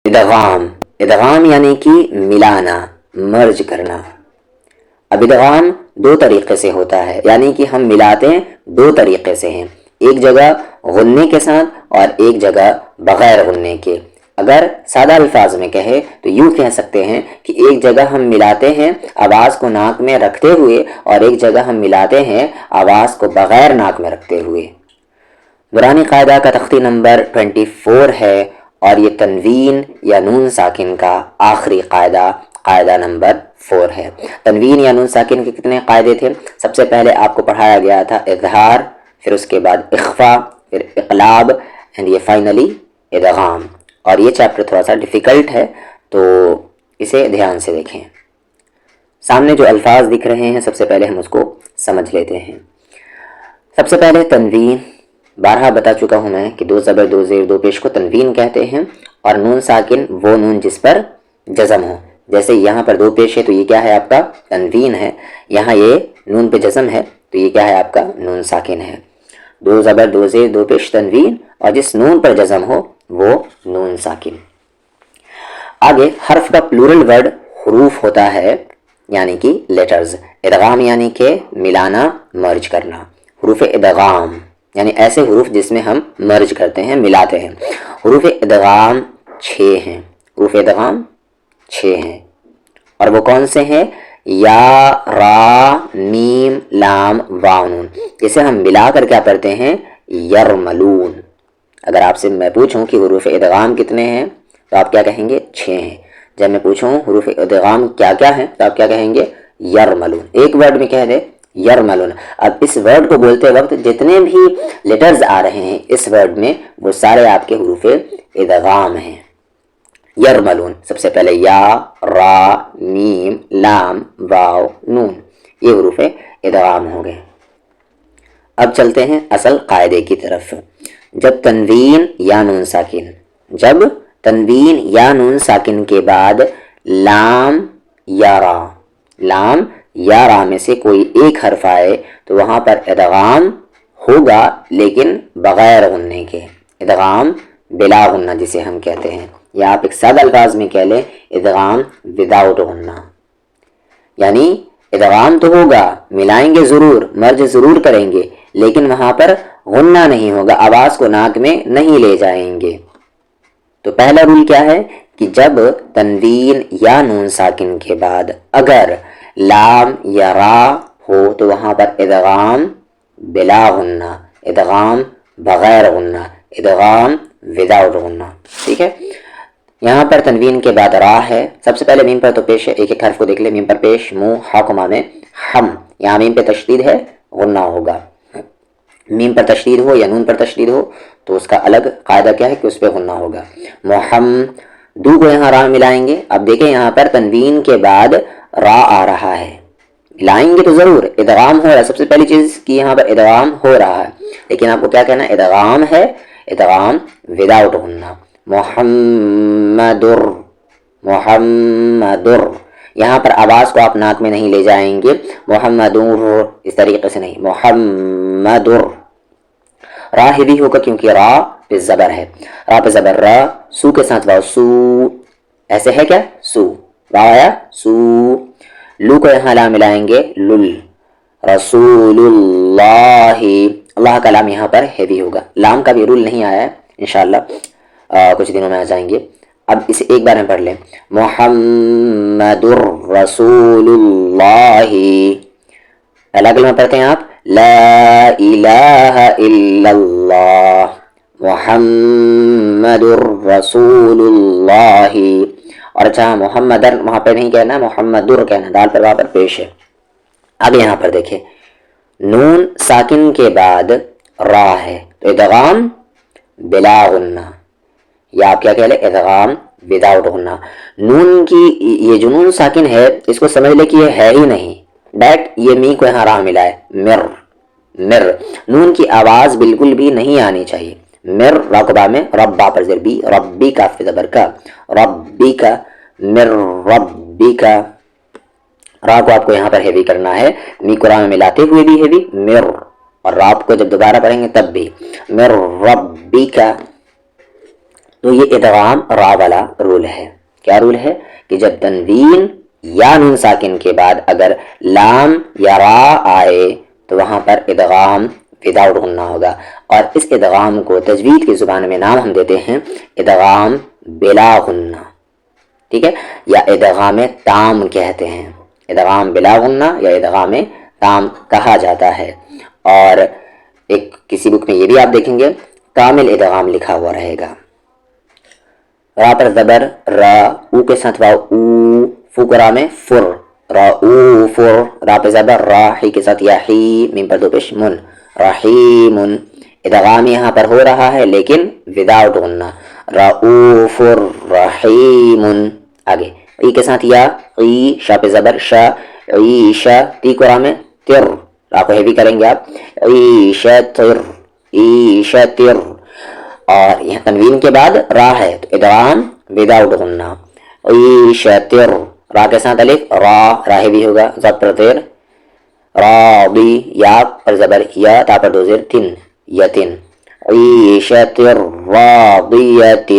ادغام، ادغام یعنی کہ ملانا، مرج کرنا۔ اب ادغام دو طریقے سے ہوتا ہے، یعنی کہ ہم ملاتے ہیں دو طریقے سے ہیں، ایک جگہ غننے کے ساتھ اور ایک جگہ بغیر غننے کے۔ اگر سادہ الفاظ میں کہے تو یوں کہہ سکتے ہیں کہ ایک جگہ ہم ملاتے ہیں آواز کو ناک میں رکھتے ہوئے اور ایک جگہ ہم ملاتے ہیں آواز کو بغیر ناک میں رکھتے ہوئے۔ دورانی قاعدہ کا تختی نمبر 24 ہے اور یہ تنوین یا نون ساکن کا آخری قاعدہ، قاعدہ نمبر 4 ہے۔ تنوین یا نون ساکن کے کتنے قاعدے تھے؟ سب سے پہلے آپ کو پڑھایا گیا تھا اظہار، پھر اس کے بعد اخفا، پھر اقلاب، اینڈ یہ فائنلی ادغام۔ اور یہ چیپٹر تھوڑا سا ڈیفیکلٹ ہے تو اسے دھیان سے دیکھیں۔ سامنے جو الفاظ دکھ رہے ہیں سب سے پہلے ہم اس کو سمجھ لیتے ہیں۔ سب سے پہلے تنوین، بارہا بتا چکا ہوں میں کہ دو زبر دو زیر دو پیش کو تنوین کہتے ہیں، اور نون ساکن وہ نون جس پر جزم ہو، جیسے یہاں پر دو پیش ہے تو یہ کیا ہے آپ کا تنوین ہے، یہاں یہ نون پہ جزم ہے تو یہ کیا ہے آپ کا نون ساکن ہے۔ دو زبر دو زیر دو پیش تنوین، اور جس نون پر جزم ہو وہ نون ساکن۔ آگے حرف کا پلورل ورڈ حروف ہوتا ہے، یعنی کہ لیٹرز۔ ادغام یعنی کہ ملانا، مرج کرنا۔ حروف ادغام یعنی ایسے حروف جس میں ہم مرج کرتے ہیں، ملاتے ہیں۔ حروف ادغام 6 ہیں، حروف ادغام 6 ہیں، اور وہ کون سے ہیں؟ یا، را، میم، لام، واو، نون۔ اسے ہم ملا کر کیا پڑھتے ہیں؟ یرملون۔ اگر آپ سے میں پوچھوں کہ حروف ادغام کتنے ہیں تو آپ کیا کہیں گے؟ 6 ہیں۔ جب میں پوچھوں حروف ادغام کیا کیا ہیں تو آپ کیا کہیں گے؟ یرملون۔ ایک ورڈ میں کہہ دے یرملون۔ اب اس ورڈ کو بولتے وقت جتنے بھی لیٹرز آ رہے ہیں اس ورڈ میں وہ سارے آپ کے حروف ادغام ہیں۔ یرملون، سب سے پہلے یا، را، میم، لام، واو، نون، یہ حروف ادغام ہو گئے۔ اب چلتے ہیں اصل قاعدے کی طرف۔ جب تنوین یا نون ساکن، جب تنوین یا نون ساکن کے بعد لام یا را، لام یا را میں سے کوئی ایک حرف آئے تو وہاں پر ادغام ہوگا لیکن بغیر غننے کے، ادغام بلا غنہ جسے ہم کہتے ہیں، یا آپ ایک سادہ الفاظ میں کہہ لیں ادغام وداؤٹ غنہ۔ یعنی ادغام تو ہوگا، ملائیں گے ضرور، مرج ضرور کریں گے، لیکن وہاں پر غنہ نہیں ہوگا، آواز کو ناک میں نہیں لے جائیں گے۔ تو پہلا رول کیا ہے کہ جب تنوین یا نون ساکن کے بعد اگر لام یا را ہو تو وہاں پر ادغام بلا غنہ، ادغام بغیر غنہ، ادغام وداؤٹ غنہ، ٹھیک ہے۔ یہاں پر تنوین کے بعد را ہے، سب سے پہلے میم پر تو پیش ہے، ایک ایک حرف کو دیکھ لیں۔ میم پر پیش، منہ، حکمہ میں ہم، یہاں میم پہ تشدید ہے، غنہ ہوگا۔ میم پر تشدید ہو یا نون پر تشدید ہو تو اس کا الگ قاعدہ کیا ہے کہ اس پہ غنہ ہوگا۔ دو کو یہاں را ملائیں گے۔ اب دیکھیں یہاں پر تنوین کے بعد را آ رہا ہے، ملائیں گے تو ضرور، ادغام ہو رہا ہے، سب سے پہلی چیز کہ یہاں پر ادغام ہو رہا ہے، لیکن آپ کو کیا کہنا ہے؟ ادغام ہے، ادغام وداؤٹ غنہ۔ محمدر، محمدر، یہاں پر آواز کو آپ ناک میں نہیں لے جائیں گے، محمدر اس طریقے سے نہیں، محمدر۔ را ہیوی ہوگا کیونکہ را پہ زبر ہے، را پہ زبر را، سو کے ساتھ واو، سو، ایسے ہے کیا؟ سو، واو آیا، سو۔ لو کو یہاں لام ملائیں گے، لل، رسول اللہ، اللہ کا لام یہاں پر ہیوی ہوگا، لام کا بھی رول نہیں آیا ہے، انشاءاللہ کچھ دنوں میں آ جائیں گے۔ اب اسے ایک بار میں پڑھ لیں، محمد الرسول اللہ، پہلا کلمہ پڑھتے ہیں آپ، لا الہ الا اللہ، محمد الرسول اللہ، اور اچھا محمدر وہاں پہ نہیں کہنا، محمدر کہنا، دال پر وہاں پر پیش ہے۔ اب یہاں پر دیکھیں نون ساکن کے بعد را ہے تو ادغام بلا غنہ، یا آپ کیا کہہ لیں؟ ادغام وداؤٹ غنہ۔ نون کی یہ جو نون ساکن ہے اس کو سمجھ لے کہ یہ ہے ہی نہیں، ڈائریکٹ یہ می کو یہاں را ملا ہے، مر، مر، نون کی آواز بالکل بھی نہیں آنی چاہیے۔ مر، راقبہ میں ربا پر زیر بی، ربی کا فی زبر کا، ربی کا، مر ربی کا، را کو آپ کو یہاں پر ہیوی کرنا ہے، می کو را میں ملاتے ہوئے بھی ہیوی، مر، اور راب کو جب دوبارہ پڑھیں گے تب بھی، مر ربی کا۔ تو یہ ادغام را والا رول رول ہے. کیا رول ہے کہ جب تنوین یا نون ساکن کے بعد اگر لام یا را آئے تو وہاں پر ادغام وداؤٹ غنہ ہوگا. اور اس ادغام کو تجوید کی زبان میں نام ہم دیتے ہیں ادغام بلا غنہ. ٹھیک ہے, یا ادغام تام کہتے ہیں. ادغام بلا غنہ یا ادغام تام کہا جاتا ہے. اور ایک کسی بک میں یہ بھی آپ دیکھیں گے کامل ادغام لکھا ہوا رہے گا. را پر زبر را, او کے ساتھ واو او, فو کو را میں فر, را او فر. را پر زبر را, ہی کے ساتھ یا ہی, میم پر دو پیش من, رحیم. ادغام یہاں پر ہو رہا ہے لیکن وداؤٹ غنہ. رؤوف رحیم. آگے ای کے ساتھ یا, ای, شا پہ زبر شا, عیشا, تی کو را میں تر, را کو ہیوی کریں گے آپ, عیشتر, عیشتر. اور یہاں تنوین کے بعد را ہے تو ادغام وداؤٹ غنہ, عیشتر. را کے ساتھ الف, را, را ہیوی ہوگا, زب پر تیر, راضی, یا پر زبر یا, تا پر دو زیر, تن, یتن, عیشت راضیت.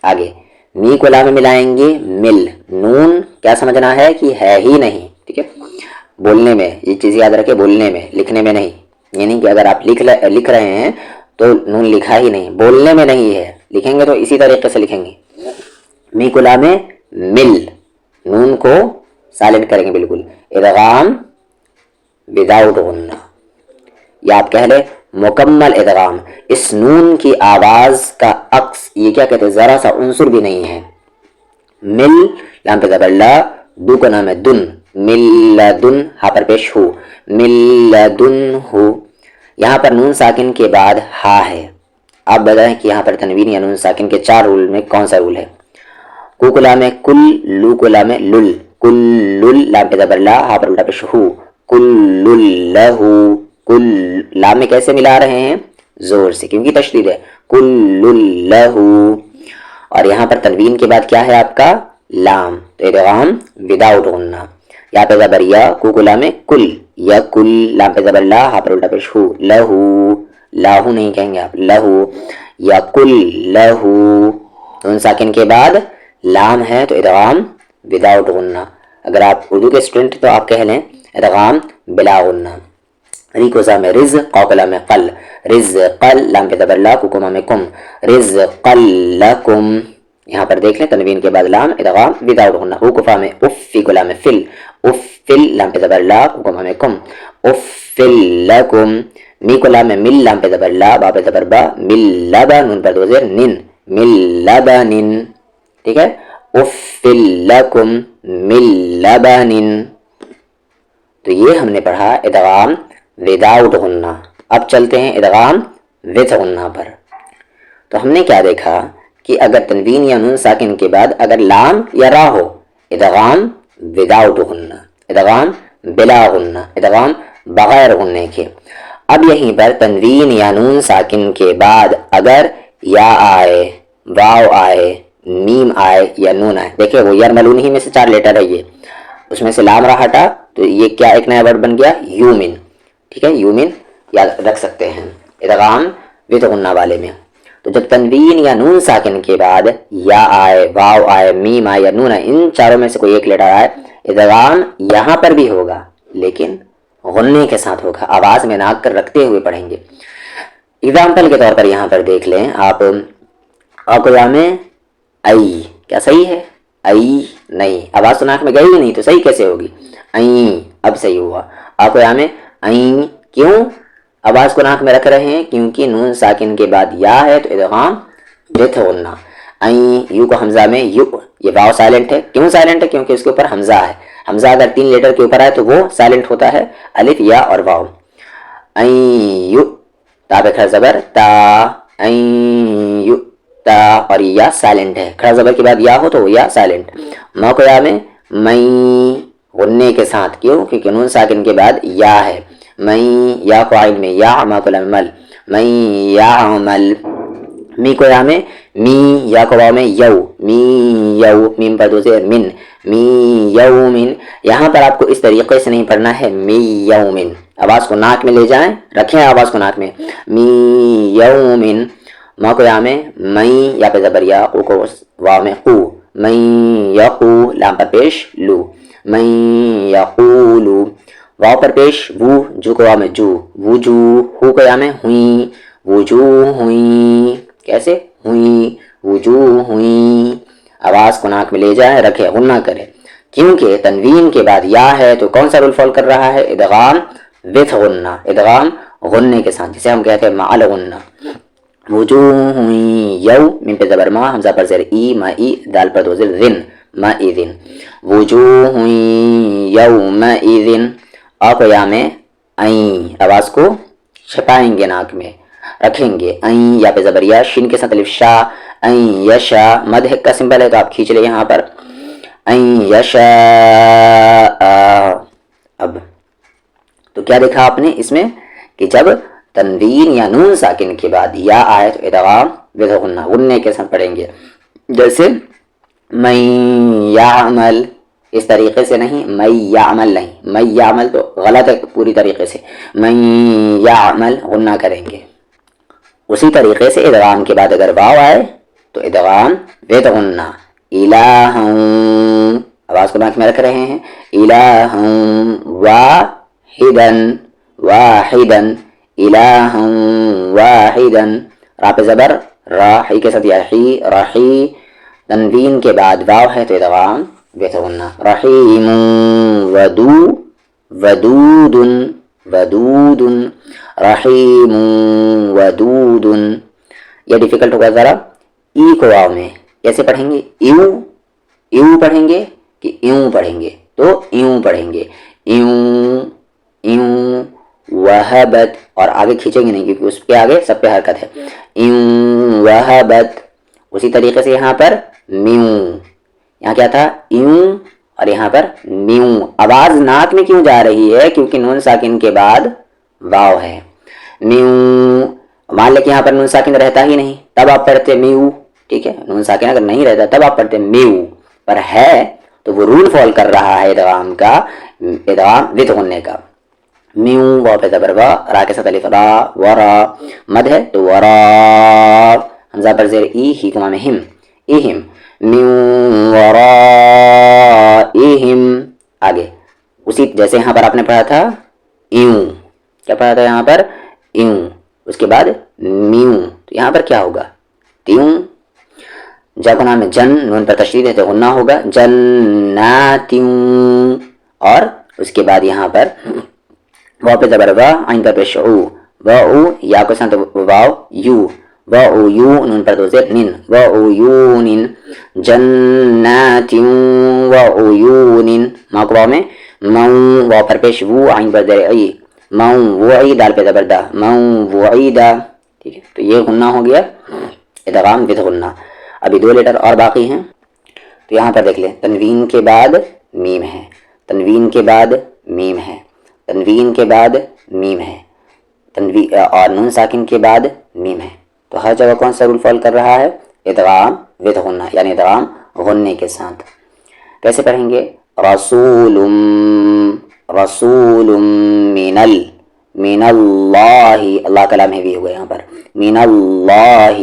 آگے می کو لا میں ملائیں گے مل. نون کیا سمجھنا ہے کہ ہے ہی نہیں. ٹھیک ہے, بولنے میں یہ چیز یاد رکھے, بولنے میں, لکھنے میں نہیں. یعنی کہ اگر آپ لکھ رہے ہیں تو نون لکھا ہی نہیں, بولنے میں نہیں ہے. لکھیں گے تو اسی طریقے سے لکھیں گے. می کو لا میں مل, نون کو سائلنٹ کریں گے بالکل. ادغام وداؤٹ غنہ, یا آپ کہہ لیں مکمل ادغام. اس نون کی آواز کا عکس یہ کیا کہتے ہیں, ذرا سا عنصر بھی نہیں ہے. مل, لام پہ زبر لا, دو کا نام ہے دن, ملدن, ہا پر پیش ہو, ملدن ہو. یہاں پر نون ساکن کے بعد ہا ہے. آپ بتائیں کہ یہاں پر تنوین یا نون ساکن کے 4 رول میں کون سا رول ہے. کو کو لام ہے کل, لو کو لام ہے لل, کل, لام پہ زبر لا, ہا پر الٹا پیش ہو, کل لہو. کل لام میں کیسے ملا رہے ہیں, زور سے, کیونکہ تشدید ہے, کل لہو. اور یہاں پر تنوین کے بعد کیا ہے آپ کا لام, تو ادغام وداؤٹ غنہ. یا پہ زبر یا, کو لام میں کل, یا کل, لام پہ زبر لا, ہا پر الٹا پیش ہو, لہو, لاہو نہیں کہیں گے آپ, لہو, یا کل لہو. نون ساکن کے بعد لام ہے تو ادغام وداؤٹ غنہ. اگر آپ اردو کے اسٹوڈنٹ تو آپ کہہ لیں ادغام بلا غنہ. ری کو زا میں رز, قاف لام میں قل, رز قل, لام پہ زبر لا, کو میں کم, رز قل لکم. یہاں پر دیکھ لیں تنوین کے بعد لام ادغام وداؤٹ غنہ. او کو فا میں اف, فی کو لام میں فل, اف فل, لام پہ زبر لا, کو میں کم, اف فل لکم. می کو لام میں مل, لام پہ زبر لا, با پہ زبر با, مل لبا, نون پر دو زیر, نن, مل لبنن. ٹھیک ہے, اف فل لکم مل لبنن. تو یہ ہم نے پڑھا ادغام وداؤٹ غنہ. اب چلتے ہیں ادغام وتھ غنہ پر. تو ہم نے کیا دیکھا کہ اگر تنوین یا نون ساکن کے بعد اگر لام یا را ہو ادغام وداؤٹ غنہ, ادغام بلا غنہ, ادغام بغیر غنہ کے. اب یہیں پر تنوین یا نون ساکن کے بعد اگر یا آئے, واو آئے, میم آئے یا نون آئے, دیکھیں وہ یرملون ہی میں سے 4 لیٹر ہے, یہ اس میں سے لام را ہٹا تو یہ کیا ایک نیا ورڈ بن گیا, یومن. ٹھیک ہے, یومن یاد رکھ سکتے ہیں ادغام وتھ غنہ والے میں. تو جب تنوین یا نون ساکن کے بعد یا آئے, واو آئے, میم آئے یا نون آئے, ان چاروں میں سے کوئی ایک لیٹر آئے, ادغام یہاں پر بھی ہوگا لیکن غنے کے ساتھ ہوگا, آواز میں ناک کر رکھتے ہوئے پڑھیں گے. اگزامپل کے طور پر یہاں پر دیکھ لیں آپ, آقیا میں ای, کیا صحیح ہے, ای نہیں, آواز تو ناک میں گئی ہی نہیں تو صحیح کیسے ہوگی, این, اب صحیح ہوا. آقیا میں این, کیوں آواز کو ناک میں رکھ رہے ہیں, کیونکہ نون ساکن کے بعد یا ہے تو ادغام وتھ غنہ. این, یو کو حمزہ میں یو, یہ واو سائلنٹ ہے, کیوں سائلنٹ ہے, کیونکہ اس کے اوپر حمزہ ہے. حمزہ اگر 3 لیٹر کے اوپر آئے تو وہ سائلنٹ ہوتا ہے, الف یا اور واو. این یو, تا پہ کھڑا زبر تا, این یو تا, اور یا سائلنٹ ہے, کھڑا زبر کے بعد یا ہو تو یا سائلنٹ. ما کو یا میں میں غنے کے ساتھ, کیوں, کیونکہ نون ساکن کے بعد یا ہے. میں, یا کو عین میں یا, ما کو لام مل, میں یا عمل. می کو یا میں می, یا کو واو میں یو, می یو, میم پر دو زیر, من, می یومن. یہاں پر آپ کو اس طریقے سے نہیں پڑھنا ہے می یومن, آواز کو ناک میں لے جائیں, رکھیں آواز کو ناک میں, می یومن. ما کو یا میں یا پہ زبر یا, او کو واو میں قو, من یقو لام پر پیش لو، من یقولو، واو پر پیش وو، جو کو میں جو، وجو، ہو کو میں ہوئی، وجوہ ہوئی، کیسے ہوئی، وجوہ ہوئی، آواز کو ناک میں لے جائے، رکھے، غنہ کرے، کیونکہ تنوین کے بعد یا ہے تو کون سا رول فال کر رہا ہے؟ ادغام وتھ غنہ، ادغام غننے کے ساتھ، جسے ہم کہتے ہیں مع الغنہ۔ وجوہ یو، میم پہ زبر ما، حمزہ پر زیر ای، ما ای، دال پر دو زیر ذن، ما ایذن، وجوہ یومئذ، آ کو یا میں این، آواز کو چھپائیں گے، ناک میں رکھیں گے، این، یا پہ زبر یا، شین کے ساتھ الف شا، این یشا، مد حق کا سمبل ہے تو آپ کھینچ لیں یہاں پر، این یشا۔ اب تو کیا دیکھا آپ نے اس میں کہ جب تنوین یا نون ساکن کے بعد یا آئے تو ادغام وتھ غنہ، غننے کے ساتھ پڑھیں گے، جیسے من یعمل، اس طریقے سے نہیں، من یعمل نہیں، من یعمل تو غلط ہے پوری طریقے سے، من یعمل غنہ کریں گے۔ اسی طریقے سے ادغام کے بعد اگر واو آئے تو ادغام وتھ غنہ، الہا، آواز کو ناک میں رکھ رہے ہیں، الہا واحدا، واحدا، الہا واحدا، را پہ زبر را، ہی کے ساتھ یا ہی، رحی، تنوین کے بعد واو ہے تو ادغام وتھ غنہ، رحیم ودو، ودود، ودود، رحیم ودود۔ یہ ڈیفیکلٹ ہوگا ذرا، ای کو واو میں کیسے پڑھیں گے؟ ایو، ایو پڑھیں گے کہ ایوں پڑھیں گے؟ تو ایوں پڑھیں گے، ایوں، ایوں، وہبت، اور آگے کھینچیں گے نہیں کیونکہ اس کے آگے سب پہ حرکت ہے، ایوں وہبت۔ اسی طریقے سے یہاں پر میوں، یہاں کیا تھا؟ ایوں، اور یہاں پر میوں، آواز ناک میں کیوں جا رہی ہے؟ کیونکہ نون ساکن کے بعد واو ہے، میوں، مان لے کہ یہاں پر نون ساکن رہتا ہی نہیں تب آپ پڑھتے میو، ٹھیک ہے، نون ساکن اگر نہیں رہتا تب آپ پڑھتے میو، پر ہے تو وہ رول فال کر رہا ہے ادغام کا، ادغام وتھ غننے کا، میوں، واو پہ زبر وا، را کے ساتھ الف را، ورا، مد ہے تو ورا، حمزہ پر زیر ای، ہی کما میں ہم، ایہم، میوں ورائہم، آگے اسی جیسے یہاں پر آپ نے پڑھا تھا ایوں، کیا پڑھا تھا یہاں پر؟ ایوں، اس کے بعد میوں، تو یہاں پر کیا ہوگا؟ تیوں، جا کو نام ہے جن، نون پر تشدید ہے تو غنہ ہوگا، جناتیوں، اور اس کے بعد یہاں پر واو پہ زبر وا، عین پر پیش او، واو، یا کو ساتھ واو یو، واو یو، نون پر دو زیر نن، واو یونن، جناتیوں وعیون، ما کو واو میں مون، واو پر پیش وو، عین پر زیر ای، مون وعی، دال پہ زبر دا، مون وعیدا، ٹھیک ہے، تو یہ غنہ ہو گیا، ادغام وتھ غنہ۔ ابھی دو لیٹر اور باقی ہیں، تو یہاں پر دیکھ لیں، تنوین کے بعد میم ہے، تنوین کے بعد میم ہے، تنوین کے بعد میم ہے، تنوین اور نون ساکن کے بعد میم ہے، تو ہر جگہ کون سا رول فال کر رہا ہے؟ ادغام وتھ غنہ، یعنی ادغام غننے کے ساتھ۔ کیسے پڑھیں گے؟ رسول، رسول من اللہ، اللہ کلام ہے بھی ہوگا یہاں پر، من اللہ،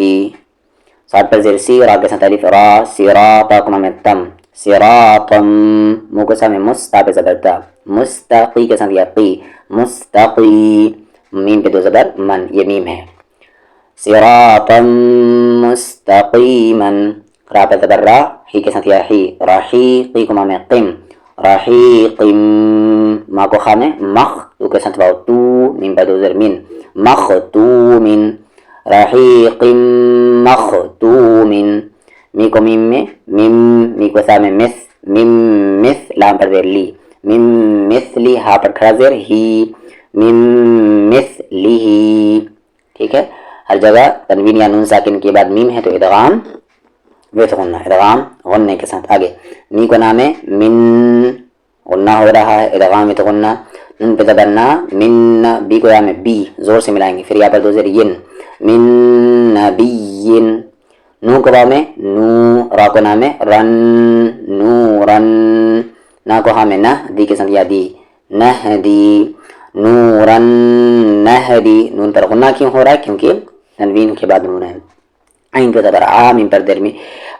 ساتھ پر زیر سی، را کے ساتھ الف را، صراطا کو میں تم، صراطا، منہ کو سامنے مستا پہ زبر تا، مستقی کے ساتھ یا قی، مستقی، میم پہ دو زبر من، یہ میم ہے، صراطا مستقیما، را پہ زبر را، ہی کے ساتھ یا ہی، رحیقی کو میں قم، رحیقم، ما کو خا میں مخ، تو کے ساتھ واو تو، میم پہ دو زبر من، مختومن، رحیق مختوم، می کو میم میں مم، می کو سا میں مس، مم مس، لام پر زیر لی، مم مثلی، ہا پر کھڑا زیر ہی، مم مثلی، ٹھیک ہے، ہر جگہ تنوین یا نون ساکن کے بعد میم ہے تو ادغام وتھ غنہ، ادغام غننے کے ساتھ۔ آگے می کو نام ہے من، غنہ ہو رہا ہے، ادغام وتھ غنہ، نون پہ زبر نا، من، بی کو یا میں بی، زور سے ملائیں گے، پھر یہاں پر دو زیر ین، من نبی، نو کو واو میں نو، را کو نام ہے رن، نورن، نا کو ہاں میں نہ، دی کے ساتھ یا دی، نہدی، نورن نہدی، نون پر غنہ کیوں ہو رہا ہے؟ کیونکہ تنوین کے بعد نون ہے، عین پہ زبر آ، میم پر درمی،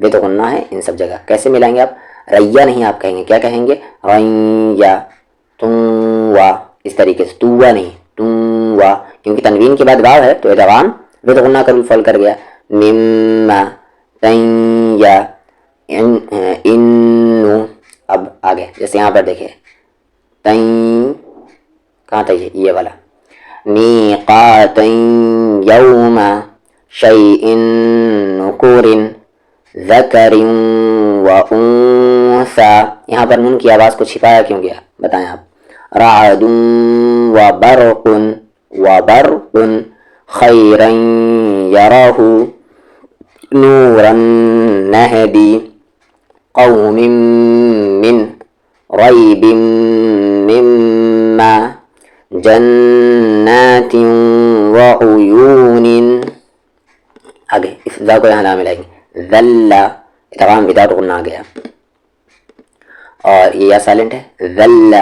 بے تو غنہ ہے ان سب جگہ. کیسے ملائیں گے آپ؟ ریا نہیں آپ کہیں گے، کیا کہیں گے؟ ریا توا، اس طریقے سے، توا نہیں توا، کیونکہ تنوین کے بعد واو ہے تو ادغام بے تو غنہ کا فال کر گیا. مما تیا انو. اب آگے جیسے یہاں پر دیکھیں تین، کہاں تھا یہ والا؟ میقاتن یوم شیء نکور ذکر و انثی. یہاں پر نون کی آواز کو چھپایا کیوں گیا بتائیں آپ؟ رعد و برق خیرا یراہ نورا نہدی قوم من ریب مما جنات وعیون. آگے اس ذا کو یہاں نہ ملائیں گے، ذل ادغام وداؤٹ غنہ آ گیا، اور یہ یا سائلنٹ ہے. ذل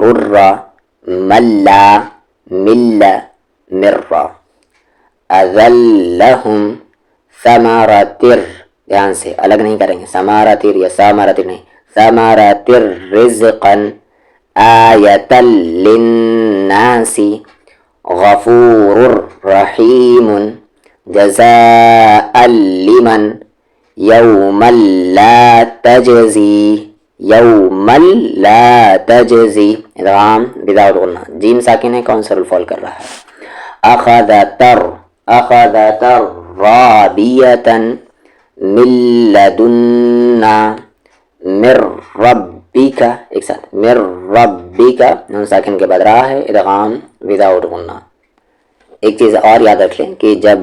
ررا ملا مل مرا. اذلہم ثمرتر، دھیان سے الگ نہیں کریں گے، ثمرتر یا ثمرتر نہیں، ثمرتر رزقا آیۃ للناس غفور رحیم جزاء لمن یوما لا تجزی. یوما لا تجزی ادغام وداؤٹ غنہ، جیم ساکن ہے، کون سا رول فال کر رہا ہے؟ اخذ تر رابیتا من لدنا من ربک، ایک ساتھ من ربک، نون ساکن کے بعد رہا ہے، ادغام وداؤٹ غنہ. ایک چیز اور یاد رکھ لیں کہ جب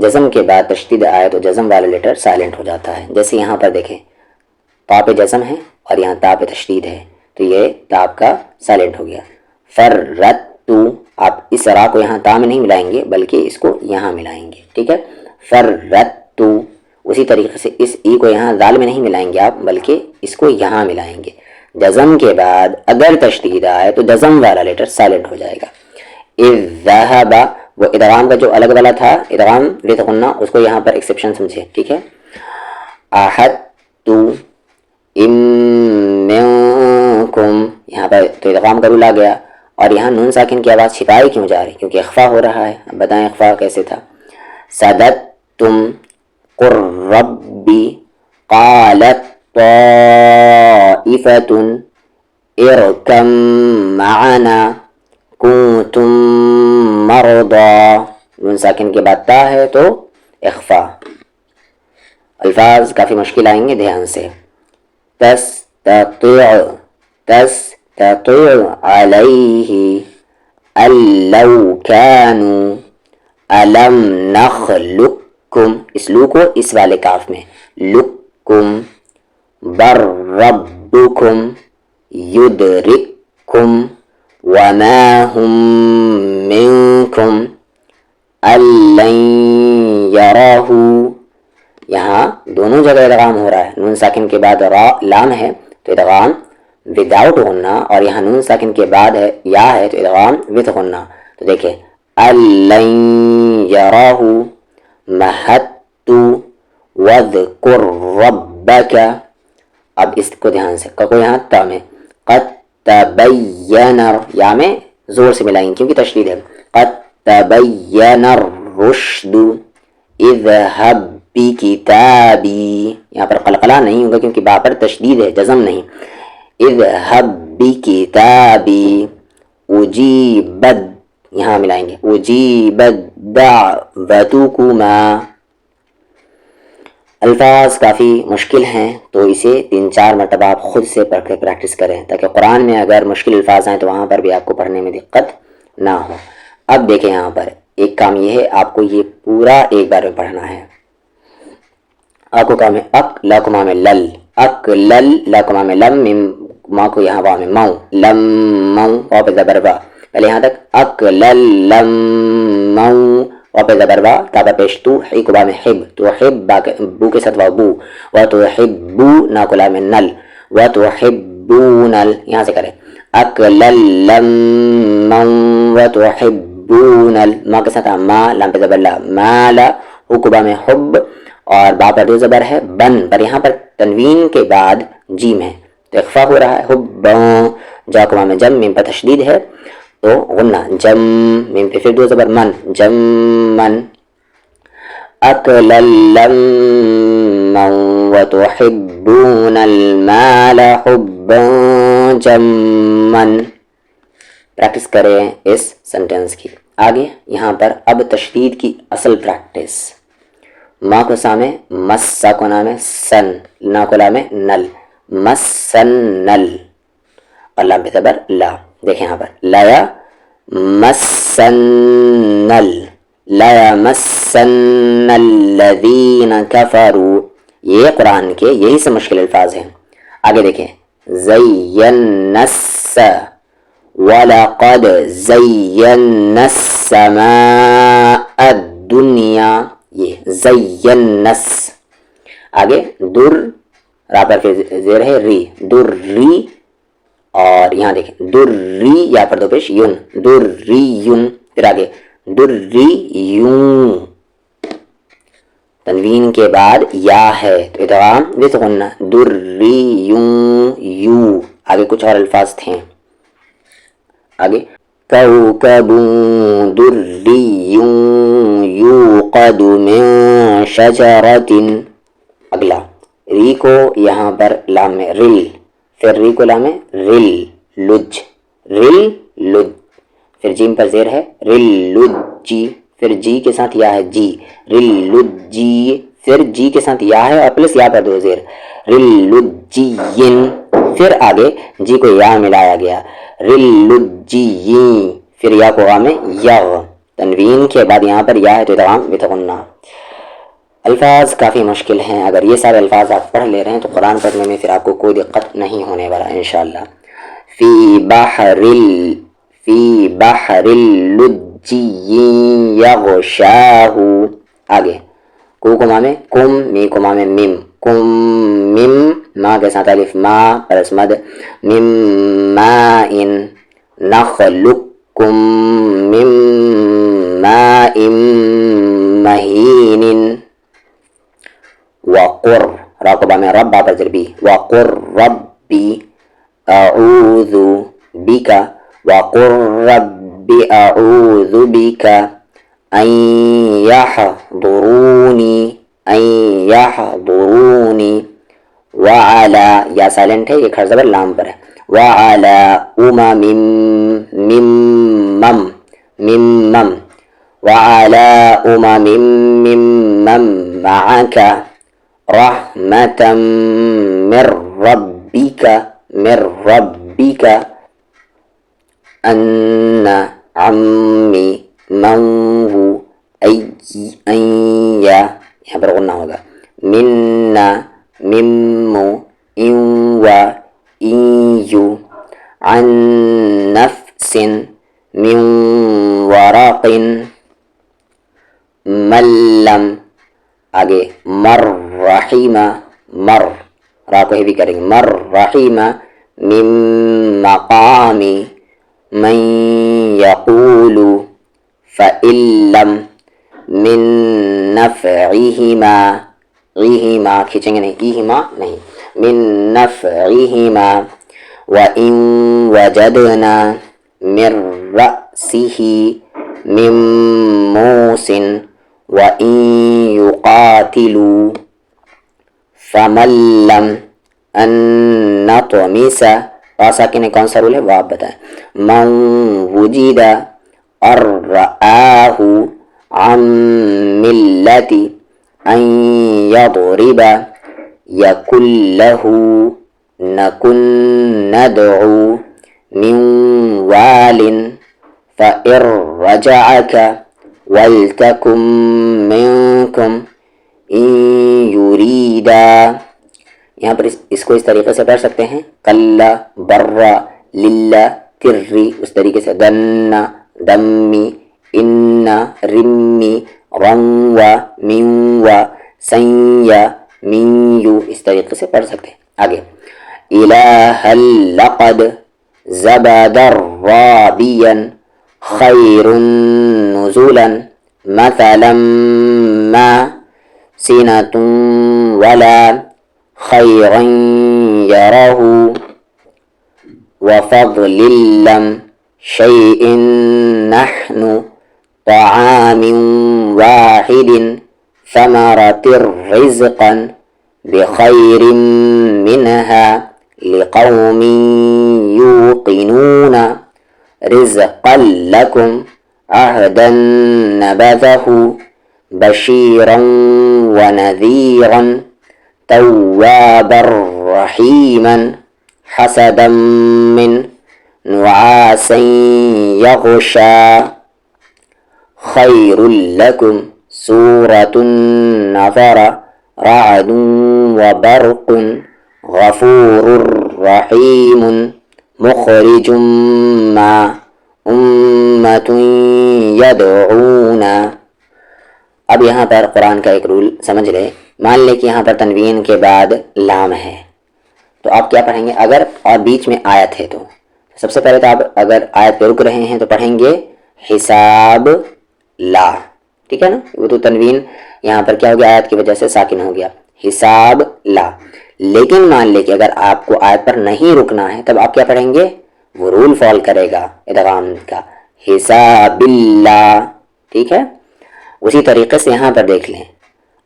جزم کے بعد تشدید آئے تو جزم والا لیٹر سائلنٹ ہو جاتا ہے. جیسے یہاں پر دیکھیں تا پہ جزم ہے اور یہاں تا پہ تشدید ہے تو یہ تا آپ کا سائلنٹ ہو گیا. فرتو، آپ اس را کو یہاں تا میں نہیں ملائیں گے بلکہ اس کو یہاں ملائیں گے، ٹھیک ہے؟ فرتو. اسی طریقے سے اس ای کو یہاں دال میں نہیں ملائیں گے آپ بلکہ اس کو یہاں ملائیں گے. جزم کے بعد اگر تشدید آئے تو جزم والا لیٹر سائلنٹ ہو جائے گا. اذ ذهب، وہ ادغام کا جو الگ والا تھا ادغام بے غنہ، اس کو یہاں پر ایکسیپشن سمجھے، ٹھیک ہے؟ احدت ان منکم، یہاں پر تو ادغام کا رول آ گیا، اور یہاں نون ساکن کی آواز چھپائی کیوں جا رہی؟ کیونکہ اخفا ہو رہا ہے. اب بتائیں اخفا کیسے تھا؟ صددتم قر ربی قالت طائفۃ ارکم معنا کنتم مرضی. نون ساکن کے بعد تا ہے تو اخفا. الفاظ کافی مشکل آئیں گے، دھیان سے. تستطيع علیہ ان لو كانوا الم نخلقکم، اس لو کو اس والے کاف میں، لکم بر ربکم یدرککم وما هم منکم الن یراہ. یہاں دونوں جگہ ادغام ہو رہا ہے، نون ساکن کے بعد را لام ہے تو ادغام وداؤٹ غنہ، اور یہاں نون ساکن کے بعد ہے یا ہے تو ادغام وتھ غنہ. تو دیکھیں الن یراہ مہدت واذکر ربک. اب اس کو دھیان سے کو یہاں تا میں قد تبین، یا میں زور سے ملائیں گے کیونکہ تشدید ہے. قد تبین الرشد اذهب بکتابی، یہاں پر قلقلہ نہیں ہوگا کیونکہ با پر تشدید ہے، جزم نہیں. اذهب بکتابی اجیبت، یہاں ملائیں گے اجیبت دعوتکما. الفاظ کافی مشکل ہیں تو اسے 3-4 مرتبہ آپ خود سے پڑھ کے پریکٹس کریں تاکہ قرآن میں اگر مشکل الفاظ آئیں تو وہاں پر بھی آپ کو پڑھنے میں دقت نہ ہو. اب دیکھیں یہاں پر ایک کام یہ ہے، آپ کو یہ پورا ایک بار میں پڑھنا ہے. آپ کو کام ہے اک لکما میں لل، اک لل لکما میں لم، ماں کو یہاں وا میں مو، لم مو، واو پہ زبر وا، پہلے یہاں تک اک لل لم مو، واو پہ زبر وا، تا پہ پیش تو، حی کو با میں حب، تو حب بو کے ساتھ واو بو، و تو حبو نا کو لا میں نل، و تو حبون ال، یہاں سے کریں اک لل لم مو و تو حبون ال، ماں کے ساتھ ما، لام پہ زبر لا، ما لا، حو کو با میں حب، اور با پر دو زبر ہے بن پر، یہاں پر تنوین کے بعد جیم ہے تو اخفا ہو رہا ہے حباں، جا کو میں جم، میم پر تشدید ہے تو غنہ جم، میم پہ پھر دو زبر من جم من. أكلا لما وتحبون المال حبا جما. پریکٹس کریں اس سنٹینس کی. آگے یہاں پر اب تشدید کی اصل پریکٹس. ما کو سامنے مسا کو نام ہے سن، نا کو لام ہے نل، مسن نل، اور لام پہ زبر لا. دیکھیں یہاں پر لایا مسن نل، لا یمسن الذین کفروا. یہ قرآن کے یہی سے مشکل الفاظ ہیں. آگے دیکھیں زینا وَلَقَدْ زَيَّنَّا السَّمَاءَ الدُّنْيَا، یہ زینس. آگے در را پر پھر زیر ہے ری، در ری، اور یہاں دیکھیں در ری یا پر دو پیش یون، در ری یون. پھر آگے در ری یوں، تنوین کے بعد یا ہے تو ادغام وتھ غنہ در ری یوں یو. آگے کچھ اور الفاظ تھے. آگے کوكب دري يوقد من شجرة. اگلا ری کو یہاں پر لام میں رل، پھر ری کو لام میں رل لج، رل لج. پھر جیم پر زیر ہے رل لجی، پھر جی کے ساتھ یا ہے جی، رل لجی. پھر جی کے ساتھ یا ہے اور پلس یا پر دو زیر رل لجین. پھر آگے جی کو یا ملایا گیا رلجین، پھر یا کو غام یغ. تنوین کے بعد یہاں پر یا ہے تو ادغام وتھ غنہ. الفاظ کافی مشکل ہیں، اگر یہ سارے الفاظ آپ پڑھ لے رہے ہیں تو قرآن پڑھنے میں پھر آپ کو کوئی دقت نہیں ہونے والا انشاءاللہ. فی بحر لجی یغشاہ. آگے کو مامے کم، می کو مامے مم، کم مم، ما کے ساتھ الف ما پر اسمد، مم ماء نخلقکم من ماء مہین. وقر را کو بامے رب پر ضربی، وقر ربی اعوذ بک، وقر رب اعوذ بک ان یحضرونی، ان یحضرونی. وعلا یا سائلنٹ ہے، یہ کھڑ زبر لام پر ہے. وعلا امم ممم ممم، وعلا امم ممم معک رحمة من ربک، من ربک. ان عمی من ہو یہاں پر غنہ ہوگا، منا ممو ان و ایو، عن نفس من ورق ملم. آگے مر رحیمہ، مر را کو ہی بھی کریں گے، مر رحیمہ من مقام من یقول فإن لم من نفعہما، غیہما کھینچیں گے نہیں، ایہما نہیں، من نفعہما. وإن وجدنا من رأسه من موس وإن يقاتلوا فمن لم أن نطمس. ساکن کون سا رول ہے وہ آپ بتائیں. من وجد رآہ عن ملت ان یضرب یکن له نکن ندعو من وال فإن رجعك ولتكن منكم ان یریدا. یہاں پر اس کو اس طریقے سے پڑھ سکتے ہیں کلا برا للہ تری، اس طریقے سے دنا دمی انا رمی رنوا منوا سنیا مینیو، اس طریقے سے پڑھ سکتے ہیں. آگے الہ لقد زبد رابیا خیر نزولا مثلا ما سنة ولا خيرا يره وفضل لم شيء نحن طعام واحد ثمرة رزقا بخير منها لقوم يوقنون رزقا لكم عهدا نبذه بشيرا ونذيرا توابا رحيما حسدا من نعاسا يغشى خير لكم سورة نظر رعد وبرق غفور رحيم مخرج ما أمة يدعون. اب یہاں پر قرآن کا ایک رول سمجھ لیں. مان لیں کہ یہاں پر تنوین کے بعد لام ہے تو آپ کیا پڑھیں گے؟ اگر اور بیچ میں آیت ہے تو سب سے پہلے تو آپ اگر آیت پہ رک رہے ہیں تو پڑھیں گے حساب لا. ٹھیک ہے نا؟ وہ تو تنوین یہاں پر کیا ہو گیا؟ آیت کی وجہ سے ساکن ہو گیا، حساب لا. لیکن مان لیں کہ اگر آپ کو آیت پر نہیں رکنا ہے تب آپ کیا پڑھیں گے؟ وہ رول فال کرے گا ادغام کا، حساب اللہ. ٹھیک ہے؟ اسی طریقے سے یہاں پر دیکھ لیں،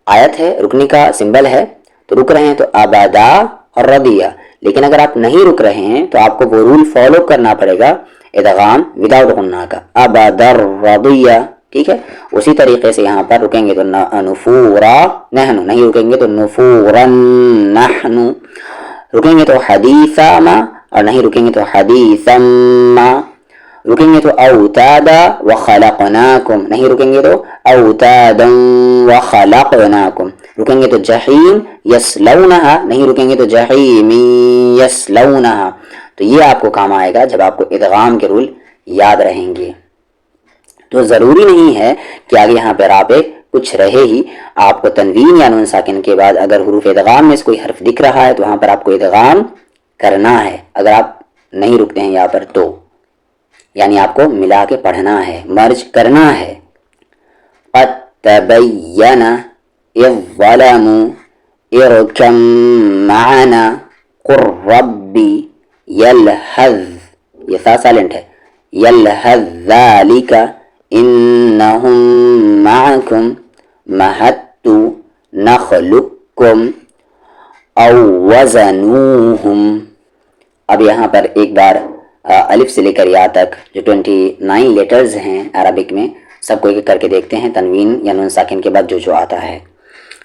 آیت ہے، رکنے کا سمبل ہے تو رک رہے ہیں تو ابدا اور رضیہ. لیکن اگر آپ نہیں رک رہے ہیں تو آپ کو وہ رول فالو کرنا پڑے گا ادغام وداؤٹ غنہ کا، ابدا رضیہ. ٹھیک ہے؟ اسی طریقے سے یہاں پر رکیں گے تو نفورا نحن، نہیں رکیں گے تو نفورا نحن، رکیں گے تو حدیثا ما، اور نہیں رکیں گے تو حدیثا ما، رکیں گے تو اوتادا وخلقناکم، نہیں رکیں گے تو اوتادا وخلقناکم، رکیں گے تو جحیم یسلونہا، نہیں رکیں گے تو جحیم یسلونہا. تو یہ آپ کو کام آئے گا جب آپ کو ادغام کے رول یاد رہیں گے. تو ضروری نہیں ہے کہ آگے یہاں پر آپ کچھ رہے ہی. آپ کو تنوین یا نون ساکن کے بعد اگر حروف ادغام میں سے کوئی حرف دکھ رہا ہے تو وہاں پر آپ کو ادغام کرنا ہے. اگر آپ نہیں رکتے ہیں یہاں پر تو یعنی آپ کو ملا کے پڑھنا ہے، مرج کرنا ہے. قد تبین اذ ظلموا ارکم معنا قر ربی یلحظ، یہ سا سائلنٹ ہے، یلحظ ذالک انہم معکم مہدت نخلقکم او وزنوہم. اب یہاں پر ایک بار الف سے لے کر یا تک جو 29 لیٹرز ہیں عربک میں سب کو ایک کر کے دیکھتے ہیں تنوین یا نون ساکن کے بعد جو آتا ہے.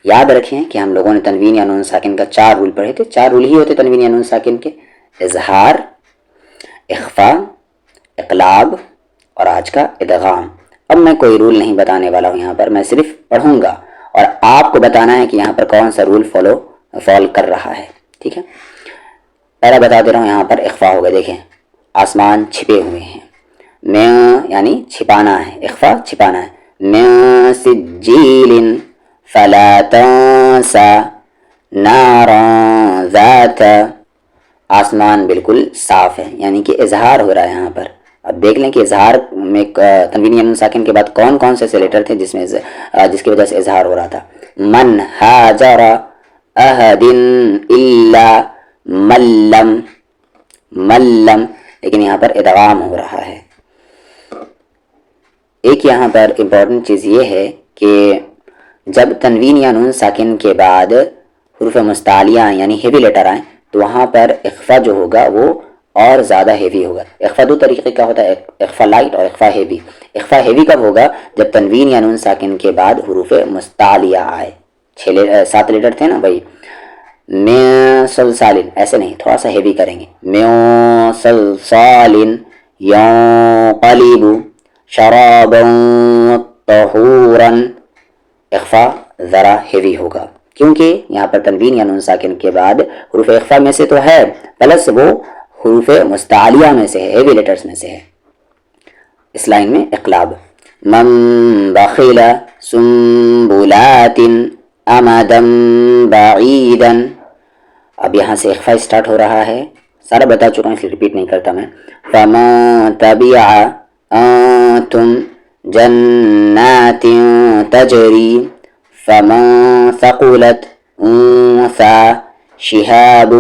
یاد رکھیں کہ ہم لوگوں نے تنوین یا نون ساکن کا 4 رول پڑھے تھے. 4 رول ہی ہوتے تنوین یا نون ساکن کے: اظہار، اخفاء، اقلاب اور آج کا ادغام. اب میں کوئی رول نہیں بتانے والا ہوں یہاں پر، میں صرف پڑھوں گا اور آپ کو بتانا ہے کہ یہاں پر کون سا رول فال کر رہا ہے. ٹھیک ہے؟ پہلا بتا دے رہا ہوں، یہاں پر اخفاء ہوگا. دیکھیں آسمان چھپے ہوئے ہیں، میں یعنی چھپانا ہے، اخفاء چھپانا ہے. من سجیل فلا تنسا نارا ذات، آسمان بالکل صاف ہے یعنی کہ اظہار ہو رہا ہے یہاں پر. اب دیکھ لیں کہ اظہار میں تنوین یا نون ساکن کے بعد کون کون سے لیٹر تھے جس کی وجہ سے اظہار ہو رہا تھا. من ہاجر احد الا ملم، ملم، لیکن یہاں پر ادغام ہو رہا ہے. ایک یہاں پر امپورٹنٹ چیز یہ ہے کہ جب تنوین یا نون ساکن کے بعد حروف مستعلیہ یعنی ہیوی لیٹر آئیں تو وہاں پر اخفاء جو ہوگا وہ اور زیادہ ہیوی ہوگا. اخفاء 2 طریقے کا ہوتا ہے، اخفاء لائٹ اور اخفاء ہیوی. اخفاء ہیوی کب ہوگا؟ جب تنوین یا نون ساکن کے بعد حروف مستعلیہ آئے. 7 لیٹر تھے نا بھائی. میں سلسالن ایسے نہیں، تھوڑا سا ہیوی کریں گے. میں سلسالن ينقلب شرابا طہورا. اخفاء ذرا ہیوی ہوگا کیونکہ یہاں پر تنوین یا نون ساکن کے بعد حروف اخفاء میں سے تو ہے پلس وہ حروف مستعلیہ میں سے ہے، ہیوی لیٹرز میں سے ہے. اس لائن میں اقلاب. من بخل سنبلات امدا بعیدا. اب یہاں سے اخفاء اسٹارٹ ہو رہا ہے، سارا بتا چکا ہوں اس لیے ریپیٹ نہیں کرتا میں. فما تبع انتم جنات تجری فمن ثقلت أنثى شهاب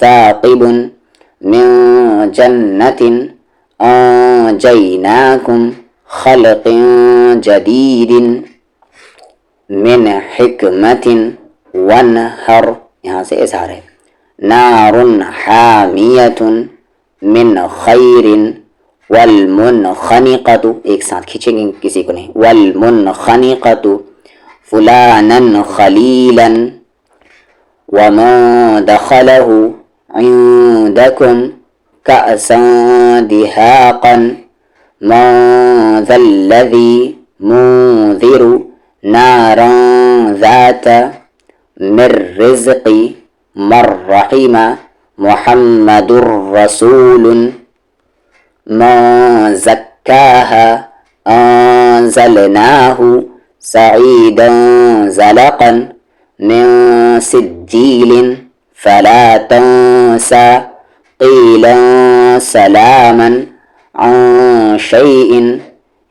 ثاقب من جنة أنجيناكم خلق جديد من حکمت ونہر، یہاں سے اظہار ہے، نار حامیت من خیر والمنخنقۃ، ایک ساتھ کھینچیں گے کسی کو نہیں، والمنخنقۃ فلانا خلیلا وما دخلہ عندکم کأسا دہاقا ما ذا الذی منذر نارا ذات من رزق من رحم محمد رسول ما زکاها انزلناه سعیدا زلقا من سجیل فلا تنسى قیلا سلاما عن شیء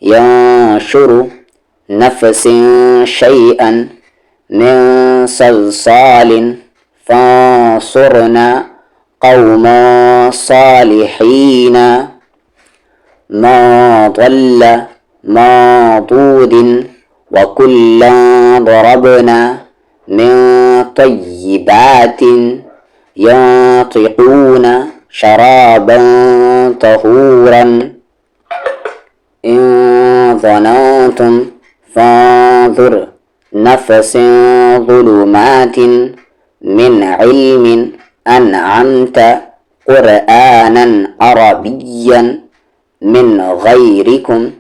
ينشر نفس شيئا من صلصال فانصرنا قوما صالحين ما ضل معضود وكلا ضربنا من طيبات ينطقون شرابا طهورا إن ظننتم فانظر نفس ظلمات من علم أنعمت قرآنا عربيا من غيركم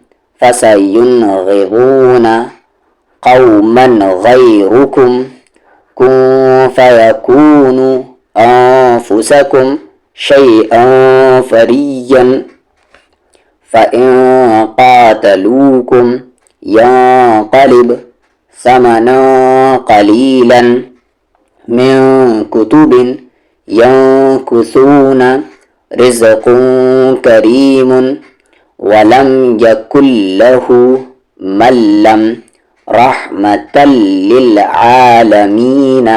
فسينغضون قوما غيركم كن فيكونوا أنفسكم شيئا فريا فإن قاتلوكم ينقلب ثمنا قليلا من كتب ينكثون رزق كريم ولم يكن له ملم رحمة للعالمين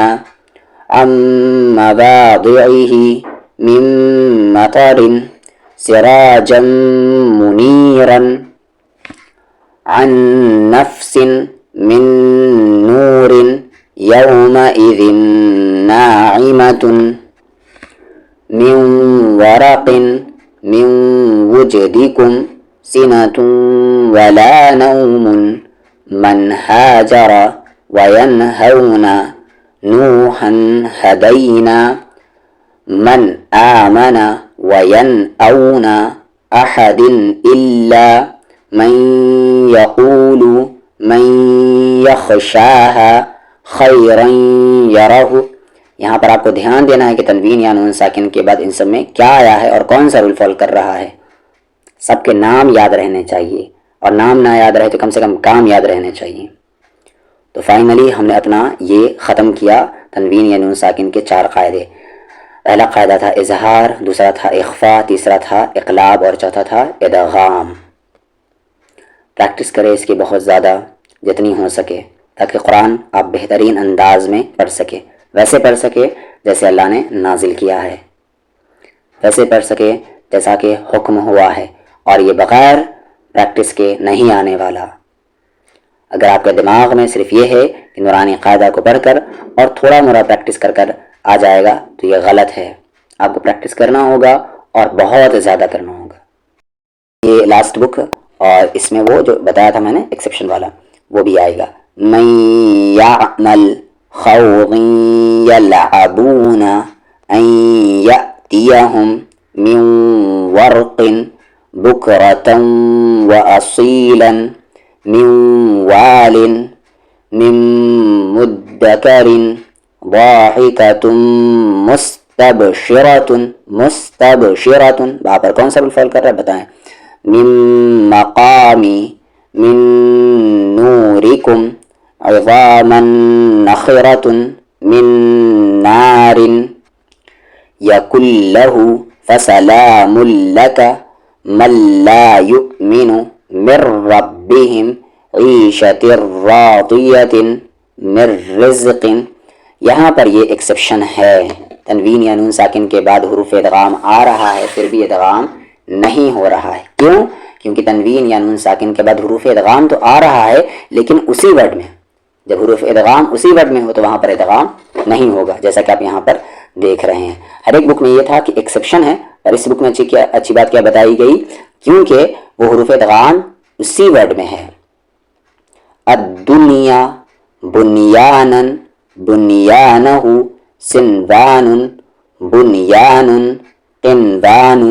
عن مواضعه من مطر سراجا منيرا عن نفس من نور يومئذ ناعمة من ورق من وجدكم سنة ولا نوم من هاجر وينهون نوحا هدينا من آمن وينأون أحد إلا من يقول من يخشاها خيرا يره. یہاں پر آپ کو دھیان دینا ہے کہ تنوین یا نون ساکن کے بعد ان سب میں کیا آیا ہے اور کون سا رول فال کر رہا ہے. سب کے نام یاد رہنے چاہیے، اور نام نہ یاد رہے تو کم سے کم کام یاد رہنے چاہیے. تو فائنلی ہم نے اپنا یہ ختم کیا تنوین یا نون ساکن کے 4 قاعدے. پہلا قاعدہ تھا اظہار، دوسرا تھا اخفا، تیسرا تھا اقلاب اور چوتھا تھا ادغام. پریکٹس کرے اس کی بہت زیادہ جتنی ہو سکے، تاکہ قرآن آپ بہترین انداز میں پڑھ سکے، ویسے پڑھ سکے جیسے اللہ نے نازل کیا ہے، ویسے پڑھ سکے جیسا کہ حکم ہوا ہے، اور یہ بغیر پریکٹس کے نہیں آنے والا. اگر آپ کے دماغ میں صرف یہ ہے کہ نورانی قاعدہ کو پڑھ کر اور تھوڑا موڑا پریکٹس کر کر آ جائے گا تو یہ غلط ہے. آپ کو پریکٹس کرنا ہوگا اور بہت زیادہ کرنا ہوگا. یہ لاسٹ بک، اور اس میں وہ جو بتایا تھا میں نے ایکسیپشن والا وہ بھی آئے گا. من یعمل خوض یلعبون ان یأتیہم من ورق بکرة وأصیلا من وال من مدکر ضاحکة مستبشرة وہاں پر کون سا بالفعل کر رہا ہے بتائیں. من مقام من نورکم عظاما نخرة من نار یکن له فسلام لك من لا يؤمن من ربهم عيشة راضية من رزق، یہاں پر یہ ایکسیپشن ہے، تنوین یا نون ساکن کے بعد حروف ادغام آ رہا ہے پھر بھی ادغام نہیں ہو رہا ہے. کیوں؟ کیونکہ تنوین یا نون ساکن کے بعد حروف ادغام تو آ رہا ہے لیکن اسی ورڈ میں، جب حروف ادغام اسی ورڈ میں ہو تو وہاں پر ادغام نہیں ہوگا، جیسا کہ آپ یہاں پر دیکھ رہے ہیں. ہر ایک بک میں یہ تھا کہ ایکسیپشن ہے، اور اس بک میں اچھی بات کیا بتائی گئی، کیونکہ وہ حروف ادغام اسی ورڈ میں ہے. الدنیا بنیانا بنیانہ، سنوان بنیان قنوان.